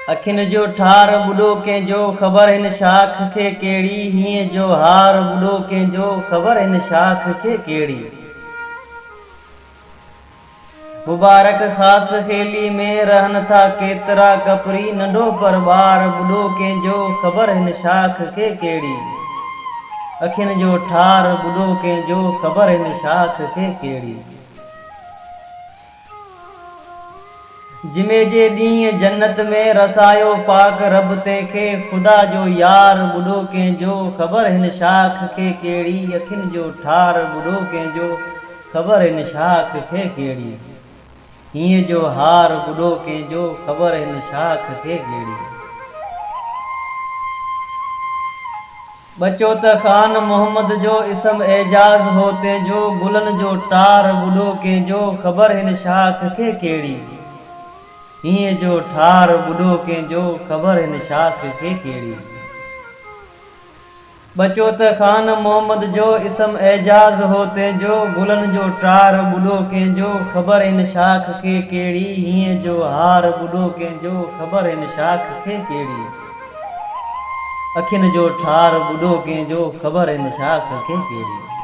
अखिन जो ठार बुढ़ो कंहिंजो ख़बर हिन शाख खे कहिड़ी हीअं जो हार बुढ़ो कंहिंजो ख़बर हिन शाख खे कहिड़ी। मुबारक ख़ासि खेली में रहनि था केतिरा कपरी नंढो पर ॿार बुढ़ो कंहिंजो ख़बर हिन शाख खे कहिड़ी। अखिन जो ठार बुढ़ो कंहिंजो ख़बर हिन शाख खे कहिड़ी। जिमे जे ॾींहुं जन्नत में रसायो पाक रब तंहिंखे ख़ुदा जो यार बुढ़ो कंहिंजो ख़बर हिन शाख खे कहिड़ी। अखिन जो ठार बुढ़ो कंहिंजो ख़बर हिन शाख खे कहिड़ी। हीअं जो हार बुढ़ो कंहिंजो ख़बर हिन शाख खे कहिड़ी। बचो त ख़ान मोहम्मद जो इसम एजाज़ हो तंहिंजो गुलनि जो टार बुढ़ो कंहिंजो ख़बर हिन शाख खे कहिड़ी। हीअं जो ठार बुढ़ो कंहिंजो ख़बर हिन शाख खे कहिड़ी। बचो त ख़ान मोहम्मद जो इसम एजाज़ हो तंहिंजो गुलनि जो टार बुढ़ो कंहिंजो ख़बर हिन शाख खे कहिड़ी। हीअं जो हार बुढ़ो कंहिंजो ख़बर हिन शाख खे कहिड़ी। अखिन जो ठार बुढ़ो कंहिंजो ख़बर हिन शाख खे कहिड़ी।